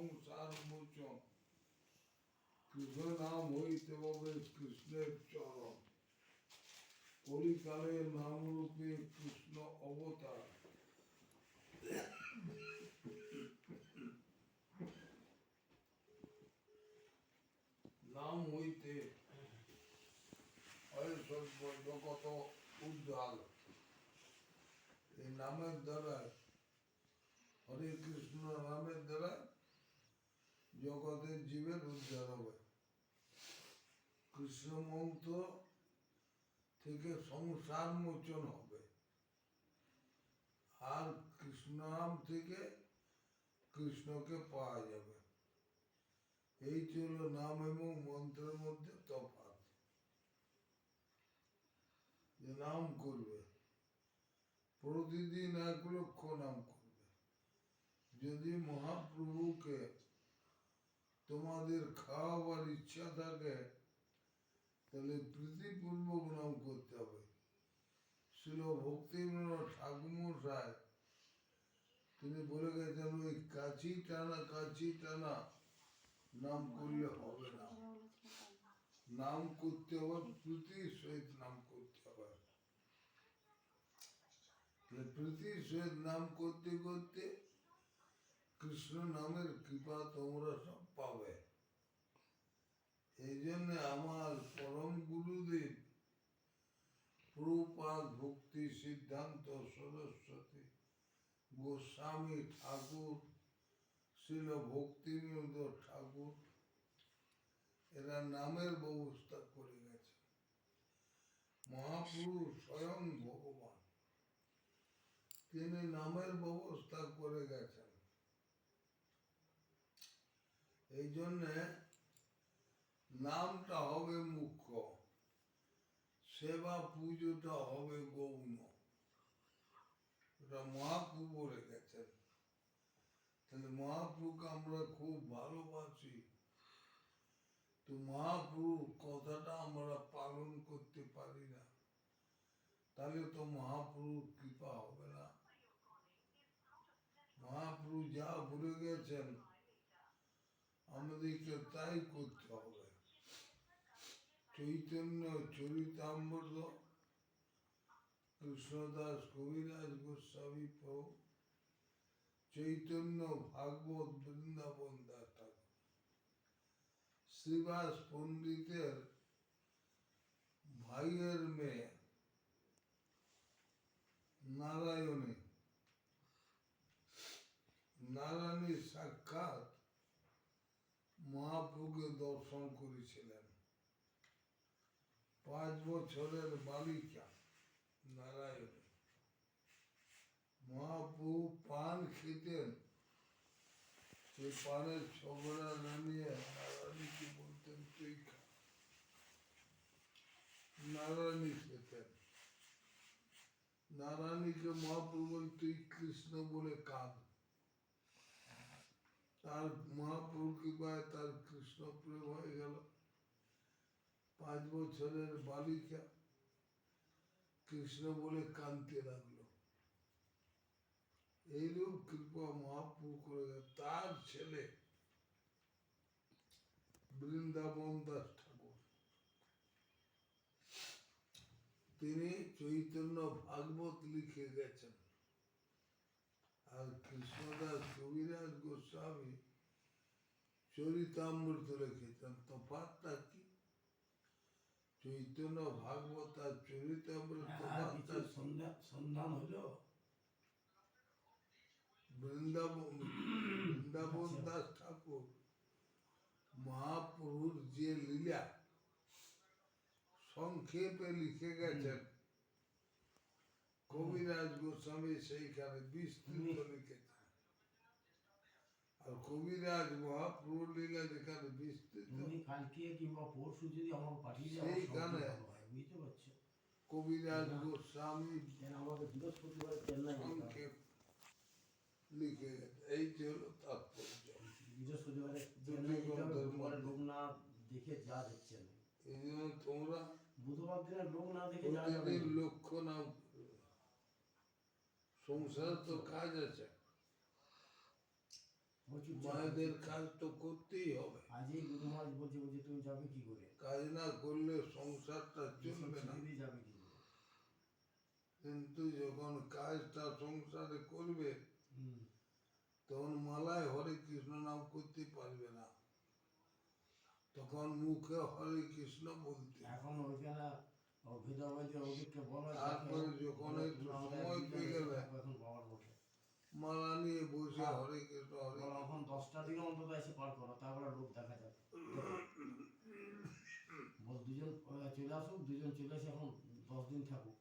সংসার মোচন। কৃষ্ণ নাম হইতে হবে কৃষ্ণের চরণ। কলিকালে নামরূপে কৃষ্ণ অবতার। নাম হইতে হয় সর্ব জগত উদ্ধার। এই নামের দ্বারা, হরে কৃষ্ণ নামের দ্বারা জগতের জীবের উদ্ধার হবে। কৃষ্ণ মন্ত্র থেকে সংসার মোচন হবে, আর কৃষ্ণ নাম থেকে কৃষ্ণকে পাওয়া যাবে। এই ছিল নাম এবং মন্ত্রের মধ্যে তফাৎ। যে নাম করবে প্রতিদিন 1,00,000 নাম করবে। যদি মহাপ্রভুকে তোমাদের খাওয়াবার ইচ্ছা থাকে, তাহলে প্রীতিপূর্বক নাম করতে হবে। ছিল ভক্তিবিনোদ ঠাকুরমশাই তিনি বলে গেছেন, ওই কাছি টানা নাম করলে হবে না। নাম করতে হবে, প্রীতির সহিত নাম করতে হবে। প্রীতির সহিত নাম করতে করতে কৃষ্ণ নামের কৃপা তোমরা সব পাবে। এই জন্য আমার পরম গুরুদেব প্রভুপাদ ভক্তি সিদ্ধান্ত সরস্বতী গোস্বামী ঠাকুর, শ্রীল ভক্তিবিনোদ ঠাকুর, এরা নামের ব্যবস্থা করে গেছে। মহাপুরুষ স্বয়ং ভগবান, তিনি নামের ব্যবস্থা করে গেছেন। এই জন্যে নামটা হবে মুখ্য, সেবা পুজোটা হবে গৌণ। এটা মহাপ্রভু বলে গেছেন। তাহলে মহাপ্রভুকে আমরা খুব ভালোবাসি, তো মহাপ্রভু কথাটা আমরা পালন করতে পারি না, তাহলে তো মহাপ্রভুর কৃপা হবে না। মহাপ্রভু যা বলে গেছেন আমাদেরকে তাই করতে হবে। চৈতন্য চরিতামৃত কৃষ্ণদাস কবিরাজ গোস্বামী প্রভু, চৈতন্য ভাগবত বৃন্দাবন দাস ঠাকুর, শ্রীবাস পণ্ডিতের ভাইয়ের মেয়ে নারায়ণী সাক্ষাৎ মহাপ্রভুকে দর্শন করেছিলেন। 5 বছরের বালিকা নারায়ণী। মহাপ্রভু পান খেতেন, সে পানের ছোকরা নামিয়ে নারায়ণীকে বলতেন তুই খা। নারায়ণী খেতেন। নারায়ণীকে মহাপ্রভু বলেন তুই কৃষ্ণ বলে কাঁদ। তার মহাপ্রভু কৃপায় তার কৃষ্ণ প্রেম হয়ে গেল। 5 বছরের বালিকা কৃষ্ণ বলে কাঁদতে লাগলো। এইরূপ কৃপা মহাপ্রভু করে গেল। তার ছেলে বৃন্দাবন দাস ঠাকুর, তিনি চৈতন্য ভাগবত লিখে গেছেন, আর কৃষ্ণদাস কবিরাজ গোস্বামী চরিতামৃত লিখেছেন। তফাৎটা কি? চৈতন্য ভাগবত আর চরিতামৃত সন্ধান হলো। বৃন্দাবন দাস ঠাকুর মহাপ্রভুর যে লীলা সংক্ষেপে লিখে গেছেন, কবিরাজ গোস্বামী সেইখানে বিস্তৃত লিখেছেন। আর কবিরাজ মহাপ্রভুর লীলা যেখানে বিস্তৃত, কালকে কিংবা পরশু যদি আমাকে পাঠিয়ে দাও সেইখানে বুঝতে পারছো, কবিরাজ গোস্বামী আমাকে বৃহস্পতিবার চেন্নাই সংক্ষেপ লিখে গেছে। এই হলো তাৎপর্য। বৃহস্পতিবারে লোক না দেখে যা দেখছেন, এই জন্য তোমরা বুধবার দিনের লোক না দেখে যা লক্ষ্য নাও। সংসার তো কাজ আছে, ও চুপচাপ মায়েদের বসে। কাজ তো করতেই হবে, আজই গুরু মহারাজ বলছে তুমি যাবে কি করে? কাজ না করলে সংসারটা এসব চলবে না। ছেড়ে দিয়ে যাবে কি করে? কিন্তু যখন কাজটা সংসারে করবে হুম। তখন মালায় হরে কৃষ্ণ নাম করতে পারবে না, তখন মুখে হরে কৃষ্ণ বলতে। এখন ওইখানে অভিধাবাদী ওদিককে বলো তারপরে যখন একটু সময় পেয়ে গেলে এখন বাবার বটে মালা নিয়ে বসে হ্যাঁ। হরে কৃষ্ণ হরে বলো কৃষ্ণ। এখন 10টা দিন অন্তত এসে পার করো, তারপরে লোক দেখা যাবে। বল দুজন চলে আসুক, দুজন চলে এসে এখন 10 দিন থাকুক।